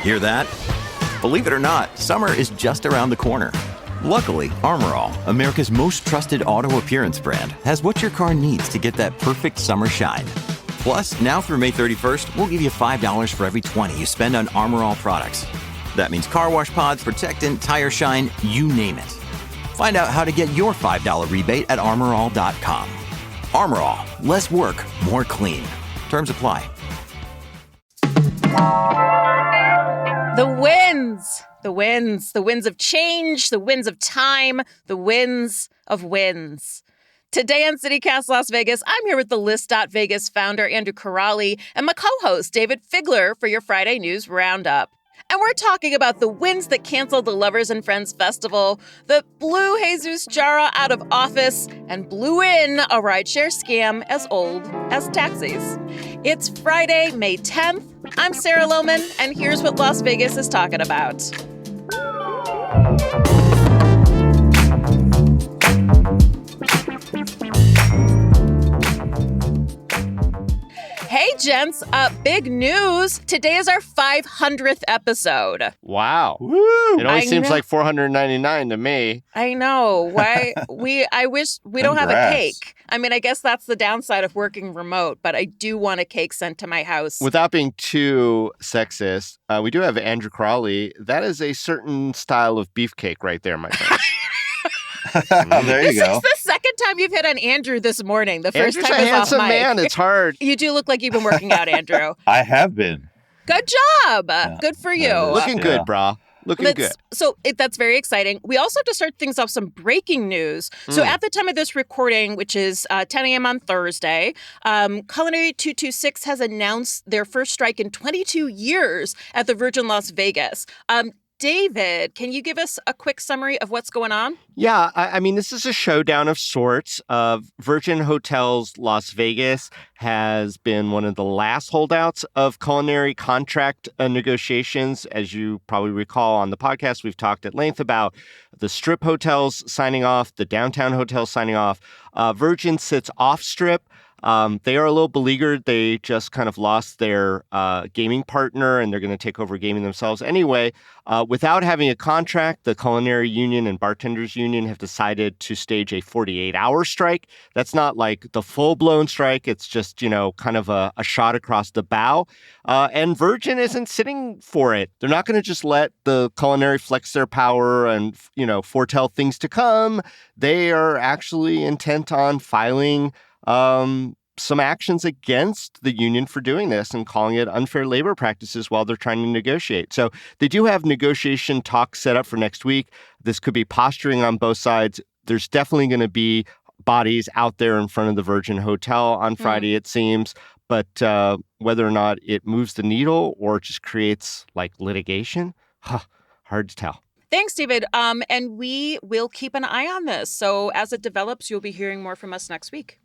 Hear that? Believe it or not, summer is just around the corner. Luckily, Armor All, America's most trusted auto appearance brand, has what your car needs to get that perfect summer shine. Plus, now through May 31st, we'll give you $5 for every $20 you spend on Armor All products. That means car wash pods, protectant, tire shine, you name it. Find out how to get your $5 rebate at armorall.com. Armor All, less work, more clean. Terms apply. The winds. The winds. The winds of change, the winds of time, the winds of wins. Today on CityCast Las Vegas, I'm here with the List.Vegas founder, Andrew Corrali, and my co-host, David Figler, for your Friday News Roundup. And we're talking about the winds that canceled the Lovers and Friends Festival, that blew Jesus Jara out of office, and blew in a rideshare scam as old as taxis. It's Friday, May 10th. I'm Sarah Lohman, and here's what Las Vegas is talking about. Hey, gents, big news. Today is our 500th episode. Wow. Woo! It always seems like 499 to me. I know. Why? I wish we don't have a cake. I mean, I guess that's the downside of working remote, but I do want a cake sent to my house. Without being too sexist, we do have Andrew Crowley. That is a certain style of beefcake right there, my friend. There you go. This is the second time you've hit on Andrew this morning. The first Andrew's time a is off handsome mic. man. It's hard. You do look like you've been working out, Andrew. I have been. Good job. Good for you. Looking good, brah. Looking good. So that's very exciting. We also have to start things off some breaking news. So at the time of this recording, which is 10 a.m. on Thursday, Culinary 226 has announced their first strike in 22 years at the Virgin Las Vegas. David, can you give us a quick summary of what's going on? Yeah, I mean, this is a showdown of sorts. Virgin Hotels Las Vegas has been one of the last holdouts of culinary contract negotiations. As you probably recall on the podcast, we've talked at length about the Strip hotels signing off, the downtown hotels signing off. Virgin sits off Strip. They are a little beleaguered. They just kind of lost their gaming partner, and they're going to take over gaming themselves. Anyway, without having a contract, the Culinary Union and Bartenders Union have decided to stage a 48-hour strike. That's not like the full-blown strike. It's just, kind of a shot across the bow. And Virgin isn't sitting for it. They're not going to just let the culinary flex their power and, foretell things to come. They are actually intent on filing some actions against the union for doing this and calling it unfair labor practices while they're trying to negotiate. So they do have negotiation talks set up for next week. This could be posturing on both sides. There's definitely going to be bodies out there in front of the Virgin Hotel on Friday, it seems. But whether or not it moves the needle or just creates litigation, hard to tell. Thanks, David. And we will keep an eye on this. So as it develops, you'll be hearing more from us next week.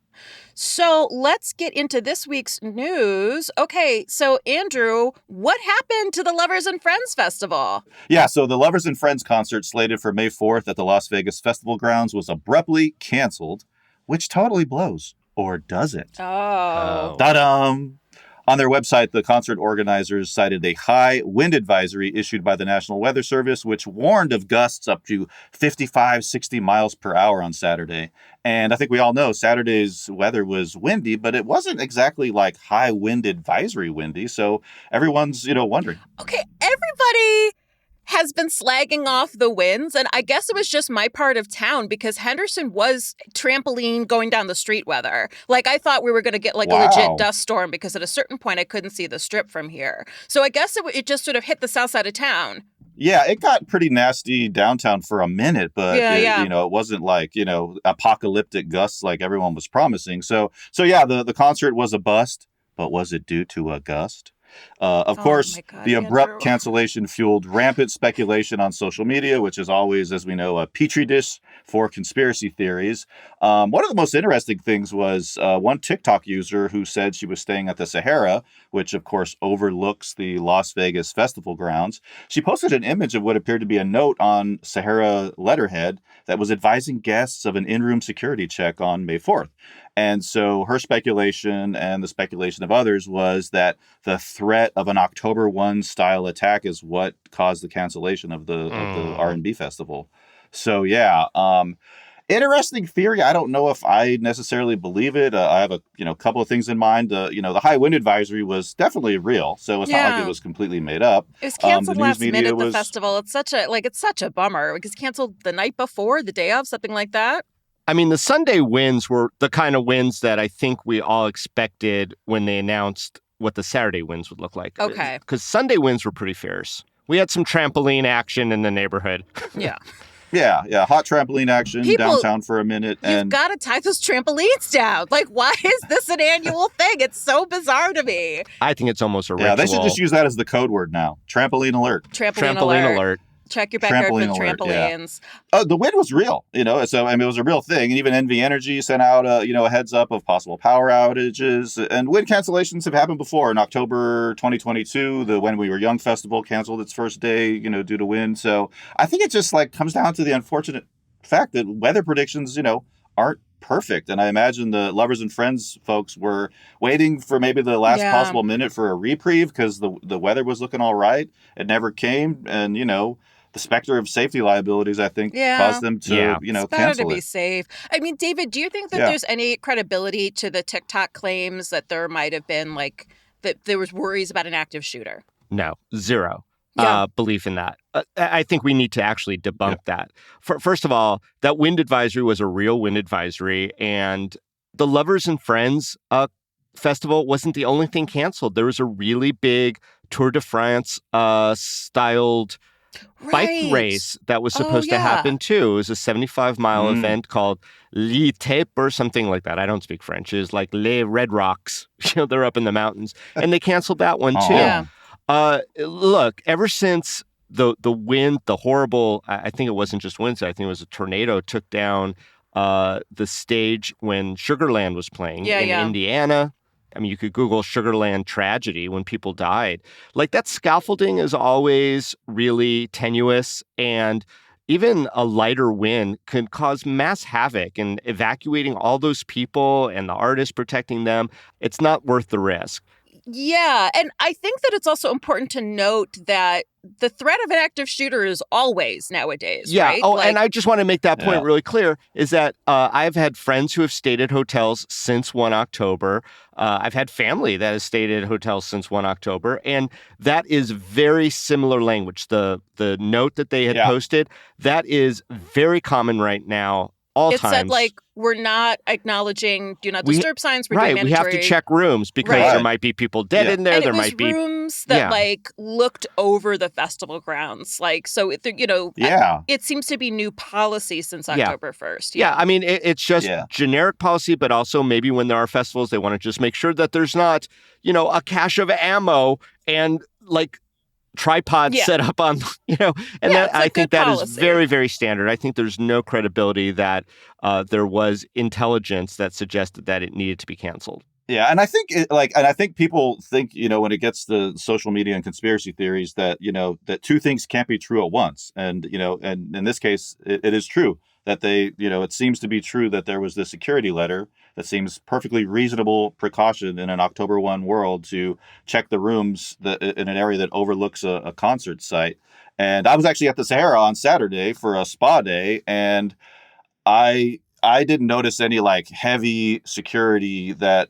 So let's get into this week's news. Okay, so Andrew, what happened to the Lovers and Friends Festival? Yeah, so the Lovers and Friends concert slated for May 4th at the Las Vegas Festival Grounds was abruptly canceled, which totally blows. Or does it? Oh. Ta-dum! On their website, the concert organizers cited a high wind advisory issued by the National Weather Service, which warned of gusts up to 55, 60 miles per hour on Saturday. And I think we all know Saturday's weather was windy, but it wasn't exactly like high wind advisory windy. So everyone's, wondering. Okay, everybody has been slagging off the winds, and I guess it was just my part of town because Henderson was trampoline going down the street weather. I thought we were going to get a legit dust storm because at a certain point I couldn't see the Strip from here. So I guess it just sort of hit the south side of town. Yeah, it got pretty nasty downtown for a minute, but it wasn't apocalyptic gusts like everyone was promising. So yeah, the concert was a bust, but was it due to a gust? Of course, the abrupt cancellation fueled rampant speculation on social media, which is always, as we know, a petri dish for conspiracy theories. One of the most interesting things was one TikTok user who said she was staying at the Sahara, which, of course, overlooks the Las Vegas Festival grounds. She posted an image of what appeared to be a note on Sahara letterhead that was advising guests of an in-room security check on May 4th. And so her speculation and the speculation of others was that the threat of an October 1 style attack is what caused the cancellation of the R&B festival. So yeah, interesting theory. I don't know if I necessarily believe it. I have a couple of things in mind. The high wind advisory was definitely real, so it's not like it was completely made up. It was canceled last minute. The festival. It's such a bummer. It was canceled the night before, the day of, something like that. I mean, the Sunday winds were the kind of winds that I think we all expected when they announced what the Saturday winds would look like. Okay. Because Sunday winds were pretty fierce. We had some trampoline action in the neighborhood. Yeah. Yeah. Hot trampoline action downtown for a minute. You've got to tie those trampolines down. Like, why is this an annual thing? It's so bizarre to me. I think it's almost a ritual. Yeah, they should just use that as the code word now. Trampoline alert. Trampoline alert. Check your backyard for trampolines. Yeah. The wind was real, so it was a real thing. And even NV Energy sent out a heads up of possible power outages. And wind cancellations have happened before. In October 2022, the When We Were Young festival canceled its first day, due to wind. So I think it just comes down to the unfortunate fact that weather predictions, aren't perfect. And I imagine the Lovers and Friends folks were waiting for maybe the last possible minute for a reprieve because the weather was looking all right. It never came. And, the specter of safety liabilities, I think, caused them to, it's better to be safe. I mean, David, do you think that there's any credibility to the TikTok claims that there might have been that there was worries about an active shooter? No, zero. Yeah. Belief in that. I think we need to actually debunk that. First of all, that wind advisory was a real wind advisory, and the Lovers and Friends festival wasn't the only thing canceled. There was a really big Tour de France styled bike race that was supposed to happen too. It was a 75-mile event called L'Etape or something like that. I don't speak French. It was like Les Red Rocks. They're up in the mountains. And they canceled that one too. Yeah. Look, ever since the wind, the horrible, I think it wasn't just winds, I think it was a tornado, took down the stage when Sugarland was playing in Indiana. I mean, you could Google Sugarland tragedy when people died. That scaffolding is always really tenuous, and even a lighter wind can cause mass havoc, and evacuating all those people and the artists protecting them, it's not worth the risk. Yeah, and I think that it's also important to note that the threat of an active shooter is always nowadays, right? Oh, and I just want to make that point really clear, is that I've had friends who have stayed at hotels since 1 October. I've had family that has stayed at hotels since 1 October, and that is very similar language. The note that they had posted, that is very common right now. It said, we're not acknowledging do not disturb signs. We're doing mandatory. We have to check rooms because there might be people dead in there. And there it was might be rooms that looked over the festival grounds. It seems to be new policy since October 1st. Yeah, I mean, it's just generic policy, but also maybe when there are festivals, they want to just make sure that there's not, a cache of ammo and tripods set up on, and I think that is very, very standard. I think there's no credibility that there was intelligence that suggested that it needed to be canceled. Yeah, and I think I think people think, when it gets to social media and conspiracy theories that, that two things can't be true at once. And, and in this case, it is true that they, it seems to be true that there was this security letter that seems perfectly reasonable precaution in an October 1 world to check the rooms in an area that overlooks a concert site. And I was actually at the Sahara on Saturday for a spa day, and I didn't notice any heavy security that,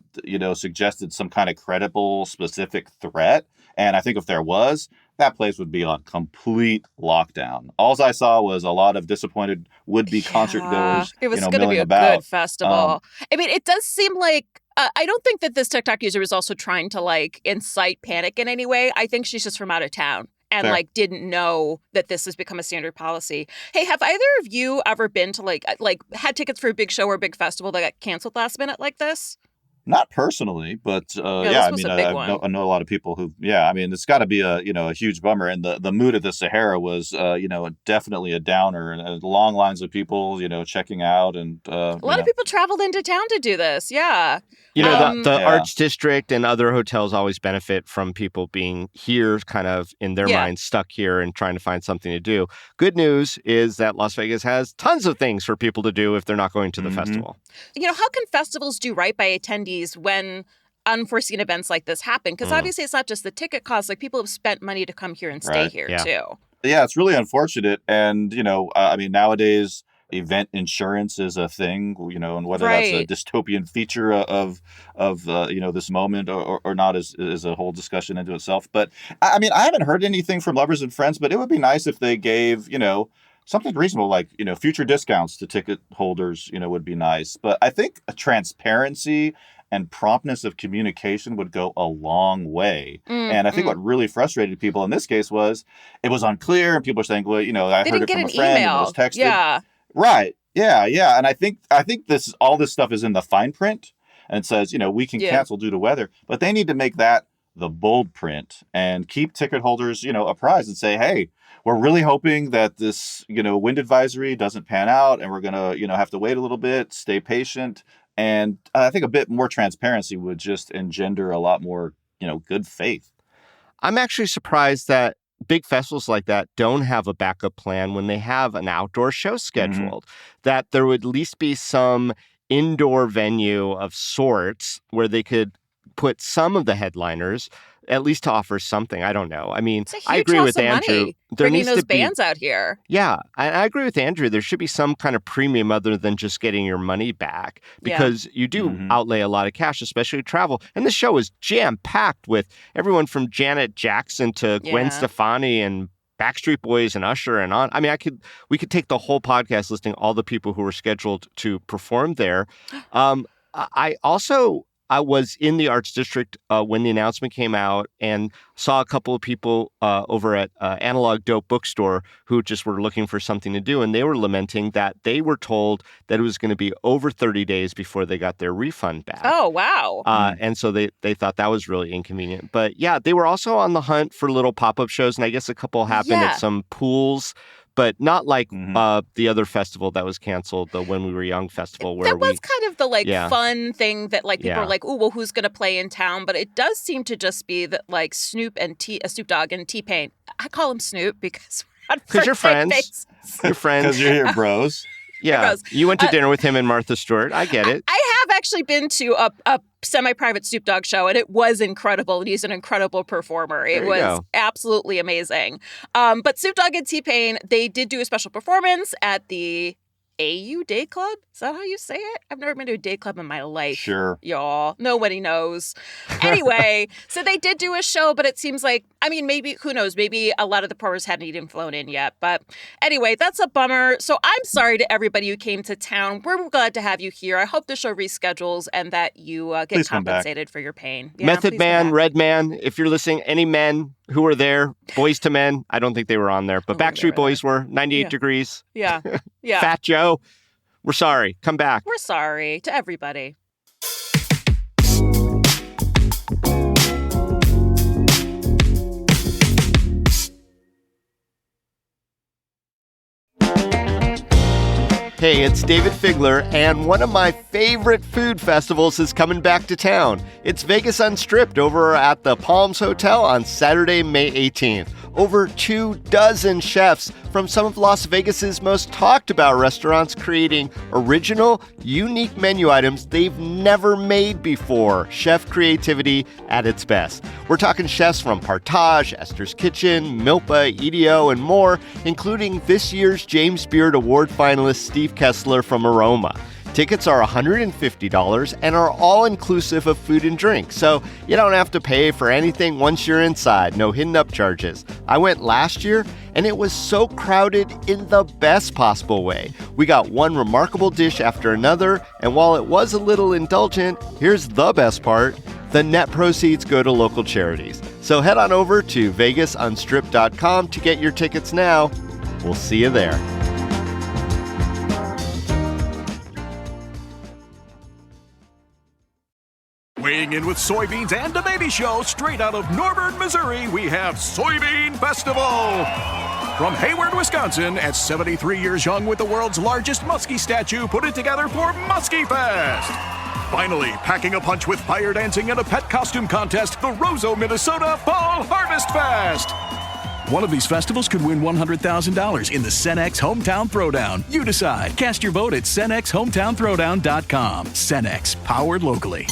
suggested some kind of credible specific threat. And I think if there was, that place would be on complete lockdown. All I saw was a lot of disappointed would-be concert goers. It was going to be a good festival. I mean, it does seem like I don't think that this TikTok user was also trying to incite panic in any way. I think she's just from out of town and didn't know that this has become a standard policy. Hey, have either of you ever been to had tickets for a big show or a big festival that got canceled last minute like this? Not personally, but this was a big I know a lot of people who, I mean, it's got to be a huge bummer. And the mood of the Sahara was, definitely a downer, and long lines of people, checking out, and a lot of people traveled into town to do this. Yeah. The Arts District and other hotels always benefit from people being here, kind of in their minds, stuck here and trying to find something to do. Good news is that Las Vegas has tons of things for people to do if they're not going to the festival. How can festivals do right by attendees when unforeseen events like this happen? Because obviously it's not just the ticket costs. Like, people have spent money to come here and stay here too. Yeah, it's really unfortunate. And, I mean, nowadays event insurance is a thing, and whether that's a dystopian feature of this moment or not is a whole discussion into itself. But I mean, I haven't heard anything from lovers and friends, but it would be nice if they gave, something reasonable, like, future discounts to ticket holders, would be nice. But I think a transparency and promptness of communication would go a long way. And I think what really frustrated people in this case was it was unclear, and people are saying, well, I heard it from a friend and it was texted. Yeah. Right. Yeah. And I think all this stuff is in the fine print, and it says, we can cancel due to weather, but they need to make that the bold print and keep ticket holders, apprised and say, hey, we're really hoping that this, wind advisory doesn't pan out, and we're going to, have to wait a little bit, stay patient. And I think a bit more transparency would just engender a lot more, good faith. I'm actually surprised that big festivals like that don't have a backup plan when they have an outdoor show scheduled, that there would at least be some indoor venue of sorts where they could put some of the headliners, at least to offer something. I don't know. I mean, I agree with Andrew. There needs those bands out here. Yeah, I agree with Andrew. There should be some kind of premium other than just getting your money back, because you do outlay a lot of cash, especially travel. And the show is jam-packed with everyone from Janet Jackson to Gwen Stefani and Backstreet Boys and Usher and on. I mean, we could take the whole podcast listing all the people who were scheduled to perform there. I was in the Arts District when the announcement came out, and saw a couple of people over at Analog Dope Bookstore who just were looking for something to do. And they were lamenting that they were told that it was going to be over 30 days before they got their refund back. Oh, wow. And so they thought that was really inconvenient. But yeah, they were also on the hunt for little pop-up shows. And I guess a couple happened at some pools, but not like the other festival that was canceled, the When We Were Young festival. Where that was kind of the fun thing that people are like, oh, well, who's going to play in town? But it does seem to just be that like Snoop Dogg and T-Pain. I call him Snoop because you're friends. You're friends. Because you're here, bros. Yeah, you went to dinner with him and Martha Stewart. I get it. I have actually been to a semi-private Snoop Dogg show, and it was incredible. And he's an incredible performer. It was absolutely amazing. But Snoop Dogg and T-Pain, they did do a special performance at the AU Day Club? Is that how you say it? I've never been to a day club in my life. Sure. Y'all. Nobody knows. Anyway, so they did do a show, but it seems like, I mean, maybe, who knows? Maybe a lot of the performers hadn't even flown in yet. But anyway, that's a bummer. So I'm sorry to everybody who came to town. We're glad to have you here. I hope the show reschedules and that you get compensated for your pain. Yeah, Method Man, Red Man, if you're listening, any men who were there, Boys to Men, I don't think they were on there, but Backstreet Boys were, 98 Degrees. Yeah. Fat Joe, we're sorry. Come back. We're sorry to everybody. Hey, it's David Figler, and one of my favorite food festivals is coming back to town. It's Vegas Unstripped over at the Palms Hotel on Saturday, May 18th. Over 24 chefs from some of Las Vegas's most talked about restaurants creating original, unique menu items they've never made before. Chef creativity at its best. We're talking chefs from Partage, Esther's Kitchen, Milpa, EDO, and more, including this year's James Beard Award finalist Steve Kessler from Aroma. Tickets are $150 and are all inclusive of food and drink, so you don't have to pay for anything once you're inside. No hidden upcharges. I went last year, and it was so crowded in the best possible way. We got one remarkable dish after another, and while it was a little indulgent, here's the best part. The net proceeds go to local charities. So head on over to vegasunstrip.com to get your tickets now. We'll see you there. Coming in with soybeans and a baby show straight out of Norburn, Missouri, we have Soybean Festival. From Hayward, Wisconsin, at 73 years young with the world's largest muskie statue, put it together for Muskie Fest. Finally, packing a punch with fire dancing and a pet costume contest, the Roseau, Minnesota Fall Harvest Fest. One of these festivals could win $100,000 in the Cenex Hometown Throwdown. You decide. Cast your vote at CenexHometownThrowdown.com. Cenex, powered locally.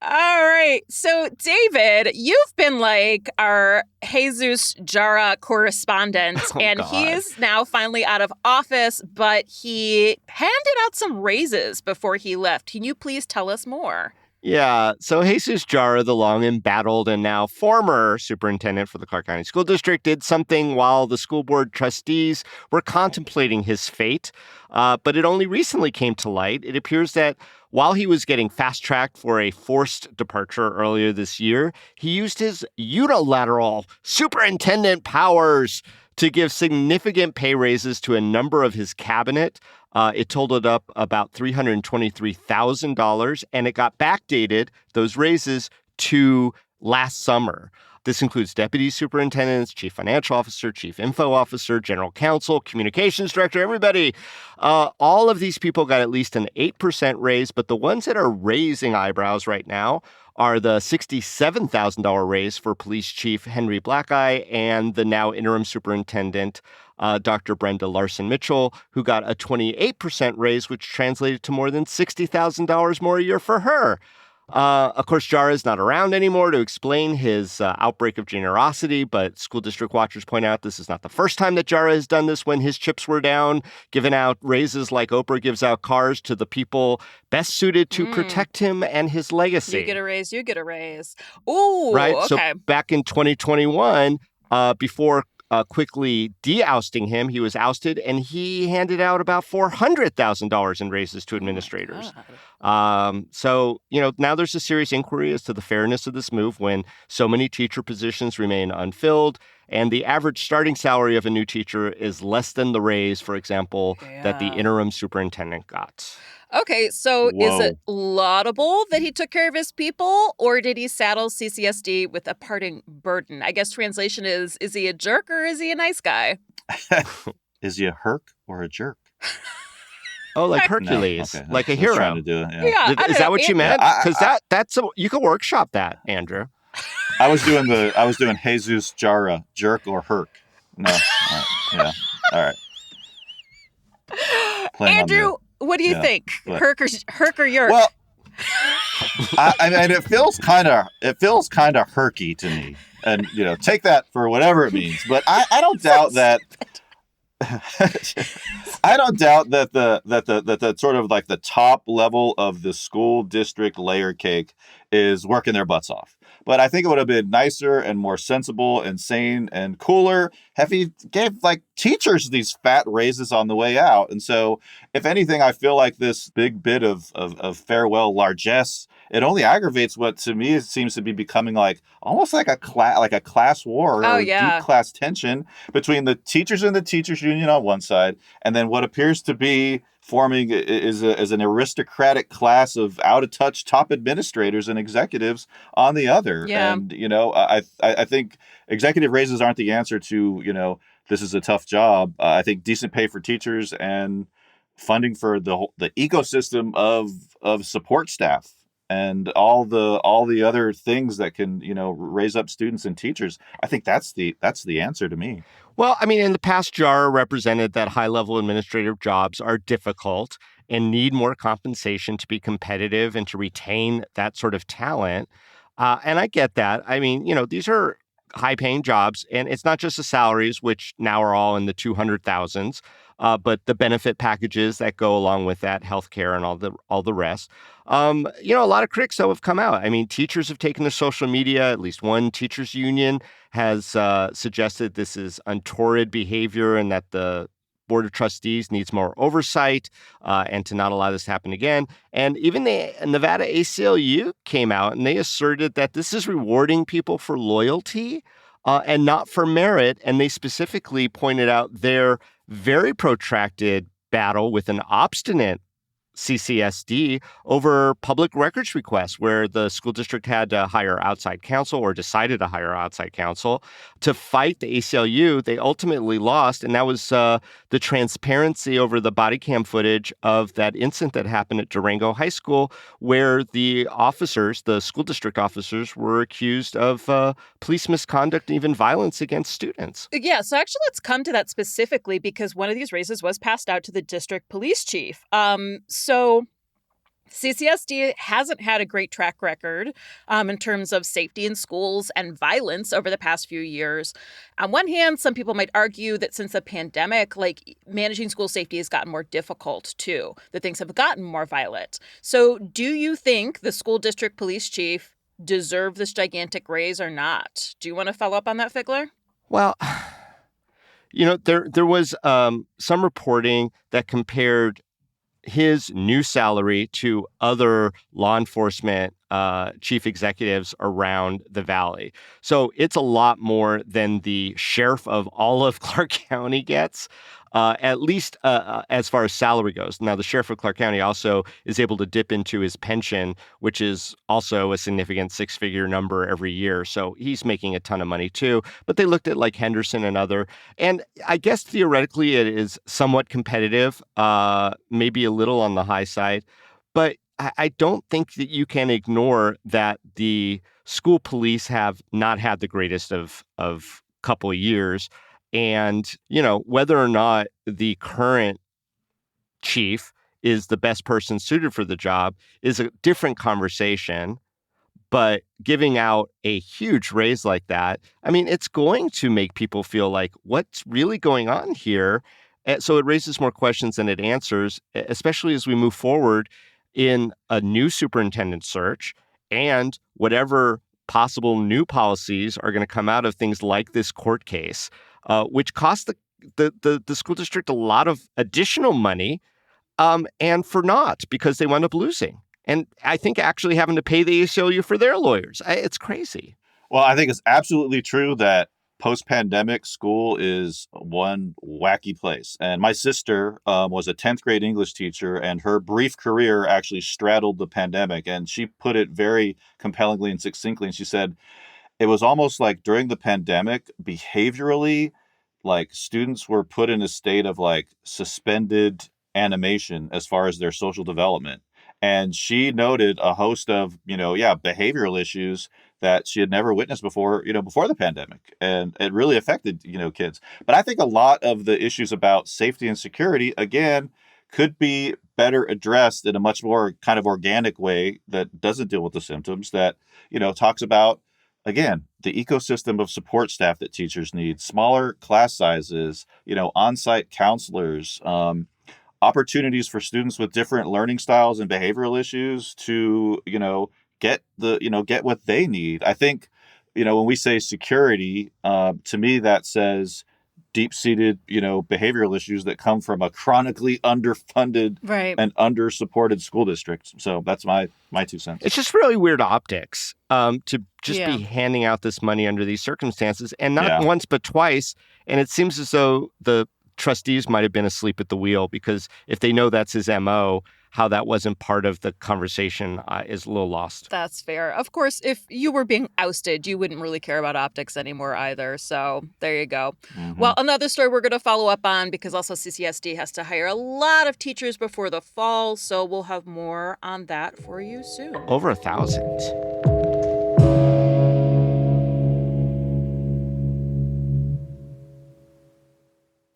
All right. So, David, you've been like our Jesus Jara correspondent, and he is now finally out of office, but he handed out some raises before he left. Can you please tell us more? Yeah, so Jesus Jara, the long embattled and now former superintendent for the Clark County School District, did something while the school board trustees were contemplating his fate. But it only recently came to light. It appears that while he was getting fast-tracked for a forced departure earlier this year, he used his unilateral superintendent powers to give significant pay raises to a number of his cabinet. It totaled up about $323,000, and it got backdated, those raises, to last summer. This includes deputy superintendents, chief financial officer, chief info officer, general counsel, communications director, everybody. All of these people got at least an 8% raise, but the ones that are raising eyebrows right now are the $67,000 raise for police chief Henry Blackeye and the now interim superintendent, Dr. Brenda Larson-Mitchell, who got a 28% raise, which translated to more than $60,000 more a year for her. Of course, Jara is not around anymore to explain his outbreak of generosity, but school district watchers point out this is not the first time that Jara has done this when his chips were down, giving out raises like Oprah gives out cars to the people best suited to protect him and his legacy. You get a raise, you get a raise. Ooh, right? Okay. So back in 2021, before quickly de-ousting him, he was ousted, and he handed out about $400,000 in raises to administrators. So, now there's a serious inquiry as to the fairness of this move when so many teacher positions remain unfilled, and the average starting salary of a new teacher is less than the raise, for example, that the interim superintendent got. Okay, so is it laudable that he took care of his people, or did he saddle CCSD with a parting burden? I guess translation is he a jerk or is he a nice guy? Is he a herc or a jerk? Oh, like Hercules, no. Okay. like a hero. Trying to do it, yeah. Is that what you meant? Because you can workshop that, Andrew. I was doing Jesus Jara, jerk or herc. No, all right. Andrew, what do you think? Herc or yerk? Well, I mean, it feels kind of herky to me, and take that for whatever it means. But I don't doubt that. I don't doubt that the sort of like the top level of the school district layer cake is working their butts off. But I think it would have been nicer and more sensible and sane and cooler if he gave like teachers these fat raises on the way out. And so, if anything, I feel like this big bit of farewell largesse, it only aggravates what to me seems to be becoming like almost like a class war or deep class tension between the teachers and the teachers union on one side, and then what appears to be forming is an aristocratic class of out-of-touch top administrators and executives on the other. Yeah. And, I think executive raises aren't the answer to, this is a tough job. I think decent pay for teachers and funding for the ecosystem of support staff and all the other things that can, raise up students and teachers. I think that's the answer to me. Well, I mean, in the past, Jara represented that high-level administrative jobs are difficult and need more compensation to be competitive and to retain that sort of talent. And I get that. I mean, these are high-paying jobs, and it's not just the salaries, which now are all in the 200,000s, but the benefit packages that go along with that, healthcare and all the rest. A lot of critics, though, have come out. I mean, teachers have taken to social media. At least one teachers union has suggested this is untoward behavior and that the Board of Trustees needs more oversight and to not allow this to happen again. And even the Nevada ACLU came out and they asserted that this is rewarding people for loyalty and not for merit. And they specifically pointed out their very protracted battle with an obstinate CCSD over public records requests, where the school district had to hire outside counsel or decided to hire outside counsel to fight the ACLU. They ultimately lost, and that was the transparency over the body cam footage of that incident that happened at Durango High School, where the officers, the school district officers, were accused of police misconduct and even violence against students. Yeah, so actually let's come to that specifically because one of these raises was passed out to the district police chief. So CCSD hasn't had a great track record in terms of safety in schools and violence over the past few years. On one hand, some people might argue that since the pandemic, like managing school safety has gotten more difficult too, that things have gotten more violent. So do you think the school district police chief deserved this gigantic raise or not? Do you want to follow up on that, Figler? Well, there was some reporting that compared his new salary to other law enforcement chief executives around the valley. So it's a lot more than the sheriff of all of Clark County gets, at least as far as salary goes. Now, the sheriff of Clark County also is able to dip into his pension, which is also a significant six-figure number every year. So he's making a ton of money too. But they looked at like Henderson and other. And I guess theoretically it is somewhat competitive, maybe a little on the high side. But I don't think that you can ignore that the school police have not had the greatest of couple of years. And, whether or not the current chief is the best person suited for the job is a different conversation. But giving out a huge raise like that, I mean, it's going to make people feel like, what's really going on here? And so it raises more questions than it answers, especially as we move forward in a new superintendent search and whatever possible new policies are going to come out of things like this court case, which cost the school district a lot of additional money, and for naught because they wound up losing. And I think actually having to pay the ACLU for their lawyers. It's crazy. Well, I think it's absolutely true that post-pandemic school is one wacky place. And my sister was a 10th grade English teacher, and her brief career actually straddled the pandemic. And she put it very compellingly and succinctly. And she said, it was almost like during the pandemic, behaviorally, like students were put in a state of like suspended animation as far as their social development. And she noted a host of, behavioral issues that she had never witnessed before, before the pandemic. And it really affected, kids. But I think a lot of the issues about safety and security, again, could be better addressed in a much more kind of organic way that doesn't deal with the symptoms, that, talks about, again, the ecosystem of support staff that teachers need, smaller class sizes, on-site counselors, opportunities for students with different learning styles and behavioral issues to, get what they need. I think, when we say security, to me, that says deep-seated, behavioral issues that come from a chronically underfunded and under-supported school district. So that's my 2 cents. It's just really weird optics to just be handing out this money under these circumstances, and not once but twice. And it seems as though the trustees might have been asleep at the wheel, because if they know that's his MO, how that wasn't part of the conversation is a little lost. That's fair. Of course, if you were being ousted, you wouldn't really care about optics anymore either. So there you go. Mm-hmm. Well, another story we're going to follow up on, because also CCSD has to hire a lot of teachers before the fall. So we'll have more on that for you soon. Over 1,000.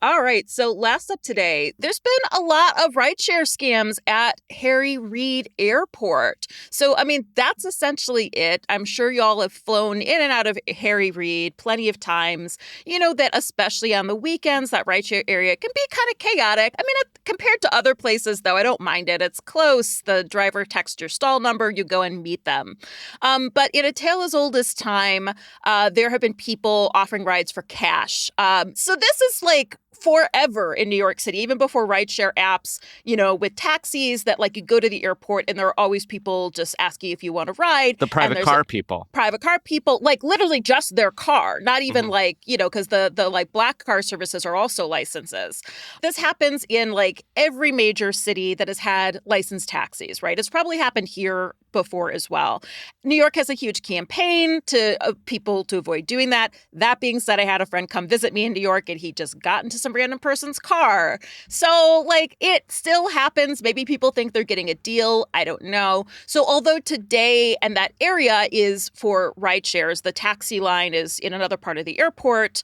All right, so last up today, there's been a lot of rideshare scams at Harry Reid Airport. So, I mean, that's essentially it. I'm sure y'all have flown in and out of Harry Reid plenty of times. You know that especially on the weekends, that rideshare area can be kind of chaotic. I mean, compared to other places, though, I don't mind it. It's close. The driver texts your stall number, you go and meet them. But in a tale as old as time, there have been people offering rides for cash. So this is like forever in New York City, even before rideshare apps, with taxis that like you go to the airport and there are always people just asking if you want to ride. The private car people, like literally just their car, not even like, because the like black car services are also licenses. This happens in like every major city that has had licensed taxis, right? It's probably happened here before as well. New York has a huge campaign to people to avoid doing that. That being said, I had a friend come visit me in New York and he just got into some random person's car. So like it still happens. Maybe people think they're getting a deal. I don't know. So although today and that area is for ride shares, the taxi line is in another part of the airport.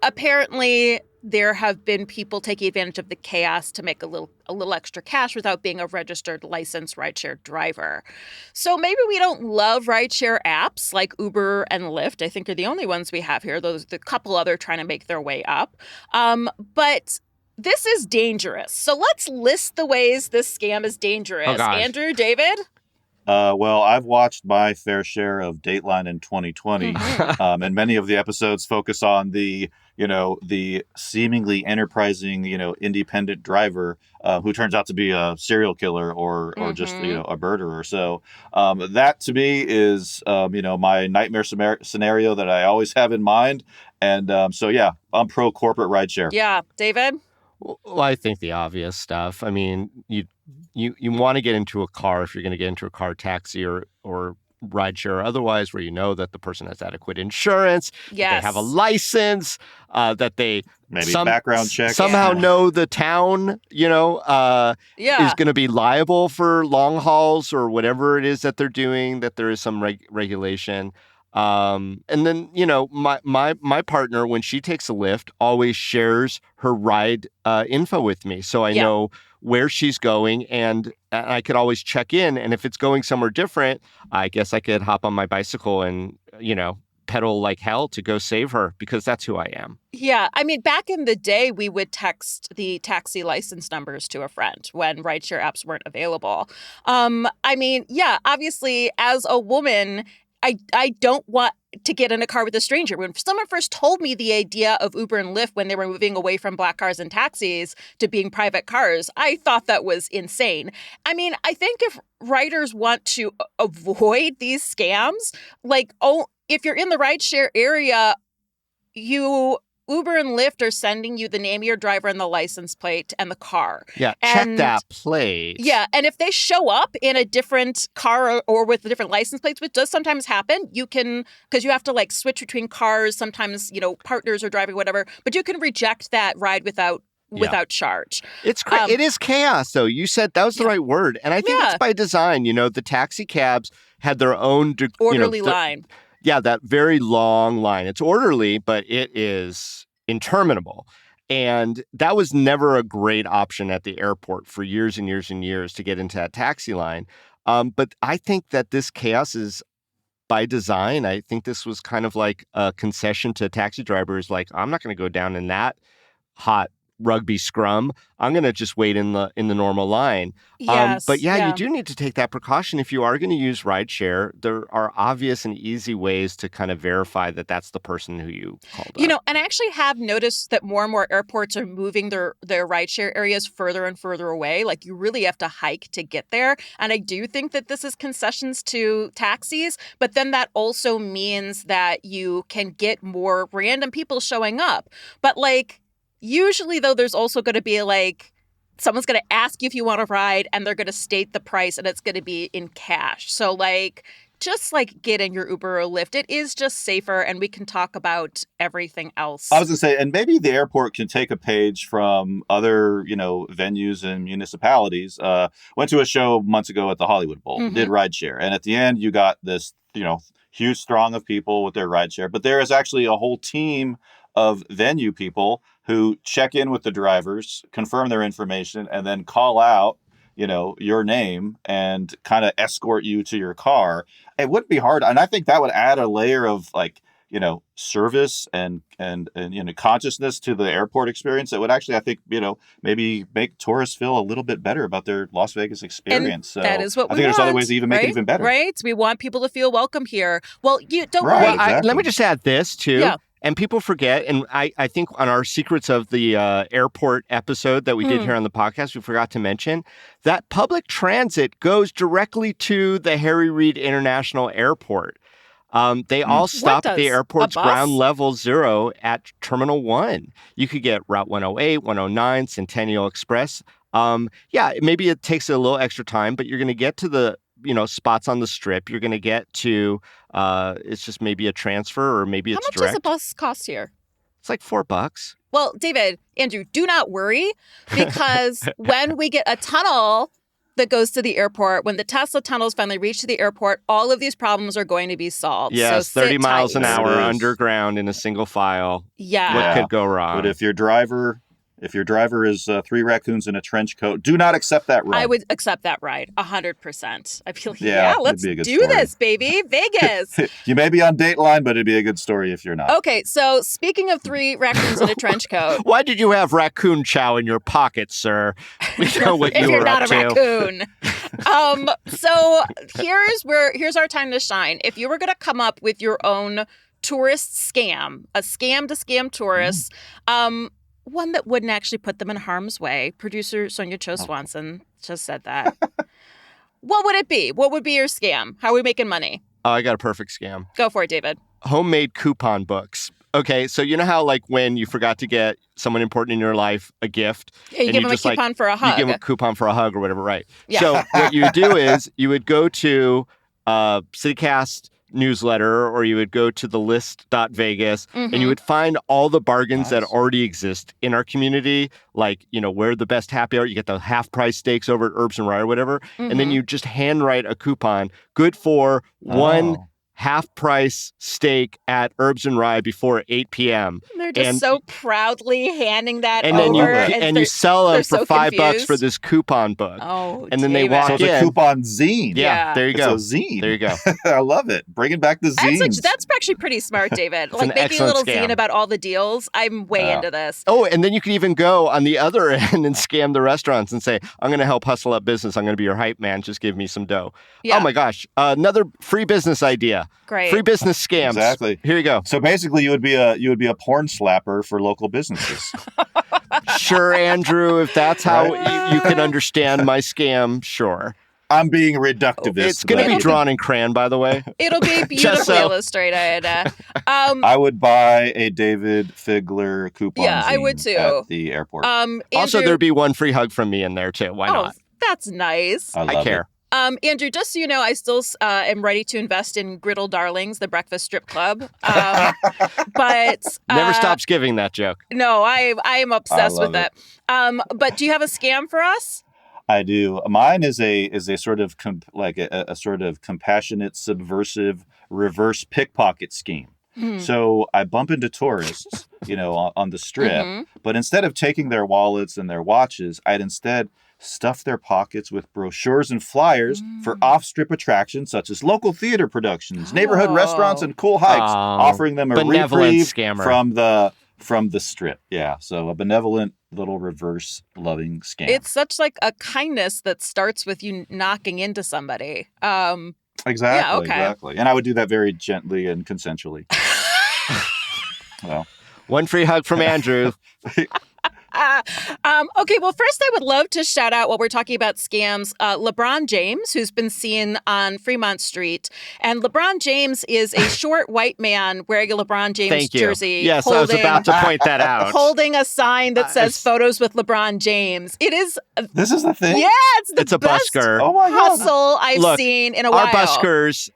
Apparently there have been people taking advantage of the chaos to make a little extra cash without being a registered licensed rideshare driver. So maybe we don't love rideshare apps like Uber and Lyft. I think they're the only ones we have here. Those the couple other trying to make their way up. But this is dangerous. So let's list the ways this scam is dangerous. Oh, gosh. Andrew, David? Well, I've watched my fair share of Dateline in 2020, and many of the episodes focus on the seemingly enterprising, independent driver who turns out to be a serial killer or just, a murderer. So that to me is, my nightmare scenario that I always have in mind. And I'm pro corporate rideshare. Yeah. David? Well, I think the obvious stuff. I mean, you want to get into a car if you're going to get into a car, taxi or rideshare, otherwise, where you know that the person has adequate insurance, that they have a license, that they maybe background check somehow know the town, is going to be liable for long hauls or whatever it is that they're doing. That there is some regulation. And then, my partner, when she takes a Lyft, always shares her ride info with me. So I know where she's going and I could always check in. And if it's going somewhere different, I guess I could hop on my bicycle and, pedal like hell to go save her because that's who I am. Yeah. I mean, back in the day, we would text the taxi license numbers to a friend when rideshare apps weren't available. Obviously, as a woman, I don't want to get in a car with a stranger. When someone first told me the idea of Uber and Lyft when they were moving away from black cars and taxis to being private cars, I thought that was insane. I mean, I think if riders want to avoid these scams, if you're in the rideshare area, Uber and Lyft are sending you the name of your driver and the license plate and the car. Yeah, check that plate. Yeah, and if they show up in a different car or with different license plates, which does sometimes happen, you can, because you have to switch between cars, sometimes, partners are driving, whatever, but you can reject that ride without charge. It's it is chaos, though. You said that was the right word. And I think it's by design. The taxi cabs had their own orderly line. Yeah, that very long line. It's orderly, but it is interminable. And that was never a great option at the airport for years and years and years to get into that taxi line. But I think that this chaos is by design. I think this was kind of like a concession to taxi drivers. Like, I'm not going to go down in that hot rugby scrum. I'm going to just wait in the normal line. Yes, but you do need to take that precaution. If you are going to use rideshare, there are obvious and easy ways to kind of verify that that's the person who you called up. And I actually have noticed that more and more airports are moving their rideshare areas further and further away. Like you really have to hike to get there. And I do think that this is concessions to taxis, but then that also means that you can get more random people showing up. But usually, though, there's also going to be someone's going to ask you if you want to ride and they're going to state the price and it's going to be in cash. So just get in your Uber or Lyft. It is just safer and we can talk about everything else. I was going to say, and maybe the airport can take a page from other, venues and municipalities. Went to a show months ago at the Hollywood Bowl, did rideshare. And at the end, you got this, huge throng of people with their rideshare. But there is actually a whole team of venue people who check in with the drivers, confirm their information, and then call out, your name and kind of escort you to your car. It wouldn't be hard. And I think that would add a layer of service and consciousness to the airport experience that would actually, I think, maybe make tourists feel a little bit better about their Las Vegas experience. And that is what I think there's other ways to even make it even better. Right? We want people to feel welcome here. Well, you don't right, worry. exactly. Let me just add this too. Yeah. And people forget, and I think on our Secrets of the Airport episode that we did here on the podcast, we forgot to mention that public transit goes directly to the Harry Reid International Airport. They all stop at the airport's ground level 0 at Terminal 1. You could get Route 108, 109, Centennial Express. Maybe it takes a little extra time, but you're going to get to the spots on the Strip. You're going to get to, it's just maybe a transfer or maybe it's direct. How much does a bus cost here? It's like $4. Well, David, Andrew, do not worry, because when we get a tunnel that goes to the airport, when the Tesla tunnels finally reach to the airport, all of these problems are going to be solved. Yes, so 30 miles an hour underground in a single file. Yeah. What could go wrong? But if your driver is 3 raccoons in a trench coat, do not accept that ride. I would accept that ride 100%. I feel let's do story. this, baby. Vegas. You may be on Dateline, but it'd be a good story if you're not. Okay, so speaking of 3 raccoons in a trench coat. Why did you have raccoon chow in your pocket, sir? We know what you were up to. If you're not a raccoon. So here's our time to shine. If you were going to come up with your own tourist scam, a scam to scam tourists, one that wouldn't actually put them in harm's way. Producer Sonia Cho Swanson just said that. What would it be? What would be your scam? How are we making money? Oh, I got a perfect scam. Go for it, David. Homemade coupon books. Okay, so you know how like when you forgot to get someone important in your life a gift? Yeah, you give them a coupon for a hug. You give them a coupon for a hug or whatever, right? Yeah. So what you would do is you would go to CityCast newsletter, or you would go to the list.vegas and you would find all the bargains that already exist in our community, like, where the best happy hour, you get the half price steaks over at Herbs and Rye or whatever, and then you just handwrite a coupon good for one half-price steak at Herbs and Rye before 8 p.m. They're just so proudly handing that and over. Then you sell them for $5 for this coupon book. Oh, and then they walk in. So it's a coupon zine. Yeah, there you go. It's a zine. There you go. I love it. Bringing back the zines. That's actually pretty smart, David. Like making a little zine about all the deals. I'm way into this. Oh, and then you can even go on the other end and scam the restaurants and say, I'm going to help hustle up business. I'm going to be your hype man. Just give me some dough. Yeah. Oh my gosh. Another free business idea. Great. Free business scams. Exactly. Here you go. So basically, you would be a porn slapper for local businesses. Sure, Andrew. If that's how you can understand my scam, sure. I'm being reductivist. It's going to be drawn in crayon, by the way. It'll be beautifully illustrated. I would buy a David Figler coupon. Yeah, I would too. At the airport. Andrew, also, there'd be one free hug from me in there too. Why not? That's nice. I care. It. Andrew, just so you know, I still am ready to invest in Griddle Darlings, the breakfast strip club. But never stops giving that joke. No, I am obsessed with it. But do you have a scam for us? I do. Mine is a sort of a sort of compassionate, subversive, reverse pickpocket scheme. So I bump into tourists, on the Strip, but instead of taking their wallets and their watches, I'd instead stuff their pockets with brochures and flyers for off-strip attractions such as local theater productions, neighborhood restaurants, and cool hikes, offering them a reprieve from the Strip. Yeah, so a benevolent little reverse loving scam. It's such like a kindness that starts with you knocking into somebody. Exactly. And I would do that very gently and consensually. Well, one free hug from Andrew. Okay, well, first I would love to shout out, while we're talking about scams, LeBron James, who's been seen on Fremont Street. And LeBron James is a short white man wearing a LeBron James jersey. Yes, I was about to point that out. Holding a sign that says photos with LeBron James. It is... This is the thing? Yeah, it's a best busker. Oh my God. hustle I've seen in a while. Our buskers,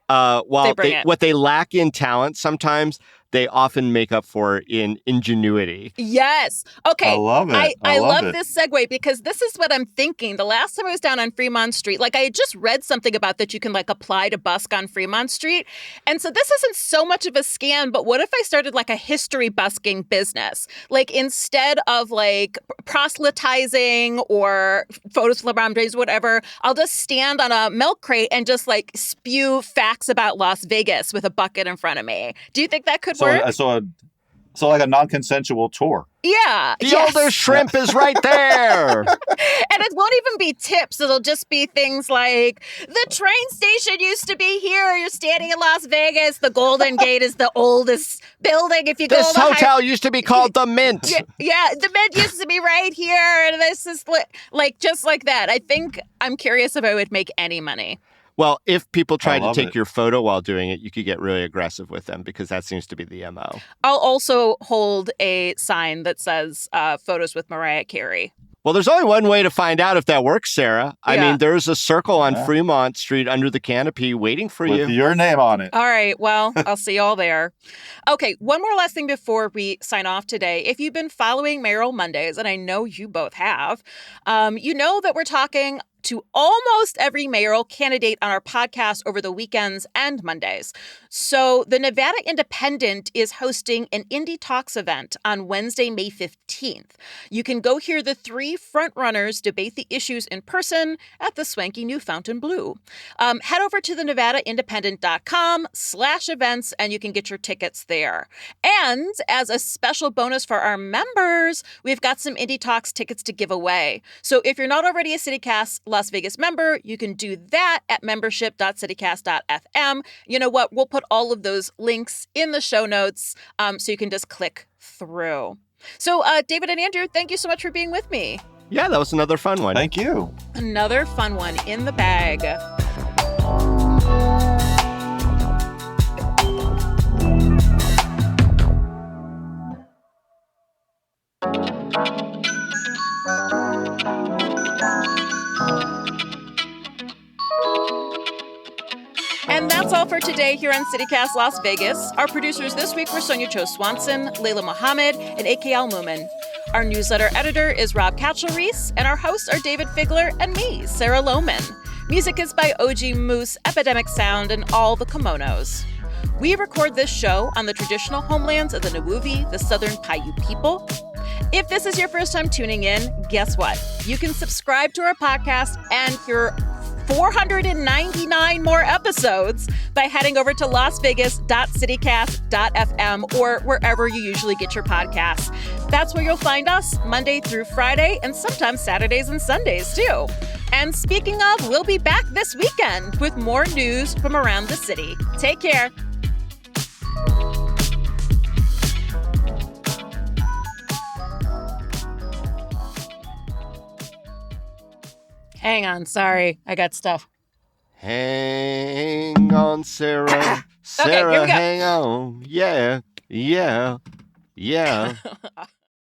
what they lack in talent sometimes, they often make up for in ingenuity. Yes. Okay. I love it. I love this segue, because this is what I'm thinking. The last time I was down on Fremont Street, I had just read something about that you can apply to busk on Fremont Street. And so this isn't so much of a scam, but what if I started a history busking business? Instead of proselytizing or photos of LeBron James, whatever, I'll just stand on a milk crate and just spew facts about Las Vegas with a bucket in front of me. Do you think that could work? So like a non-consensual tour. Yeah. The oldest shrimp is right there. And it won't even be tips. It'll just be things like, the train station used to be here. You're standing in Las Vegas. The Golden Gate is the oldest building. If you go This hotel used to be called the Mint. Yeah, the Mint used to be right here. And this is like just like that. I'm curious if I would make any money. Well, if people try to take your photo while doing it, you could get really aggressive with them because that seems to be the MO. I'll also hold a sign that says photos with Mariah Carey. Well, there's only one way to find out if that works, Sarah. I mean, there's a circle on Fremont Street under the canopy waiting for you. With your name on it. All right. Well, I'll see y'all there. Okay. One more last thing before we sign off today. If you've been following Mayoral Mondays, and I know you both have, you know that we're talking to almost every mayoral candidate on our podcast over the weekends and Mondays. So the Nevada Independent is hosting an Indie Talks event on Wednesday, May 15th. You can go hear the 3 frontrunners debate the issues in person at the swanky new Fontainebleau. Head over to the NevadaIndependent.com/events and you can get your tickets there. And as a special bonus for our members, we've got some Indie Talks tickets to give away. So if you're not already a CityCast Las Vegas member, you can do that at membership.citycast.fm. You know what? We'll put all of those links in the show notes so you can just click through. So David and Andrew, thank you so much for being with me. Yeah, that was another fun one. Thank you. Another fun one in the bag. And that's all for today here on CityCast Las Vegas. Our producers this week were Sonia Cho Swanson, Layla Mohammed, and A.K. Al-Mumin. Our newsletter editor is Rob Katchel-Reese, and our hosts are David Figler and me, Sarah Lohman. Music is by OG Moose, Epidemic Sound, and all the kimonos. We record this show on the traditional homelands of the Nawuvi, the Southern Paiute people. If this is your first time tuning in, guess what? You can subscribe to our podcast and hear 499 more episodes by heading over to lasvegas.citycast.fm or wherever you usually get your podcasts. That's where you'll find us Monday through Friday and sometimes Saturdays and Sundays too. And speaking of, we'll be back this weekend with more news from around the city. Take care. Hang on, sorry, I got stuff. Hang on, Sarah. Sarah, here we go. hang on. Yeah, yeah, yeah.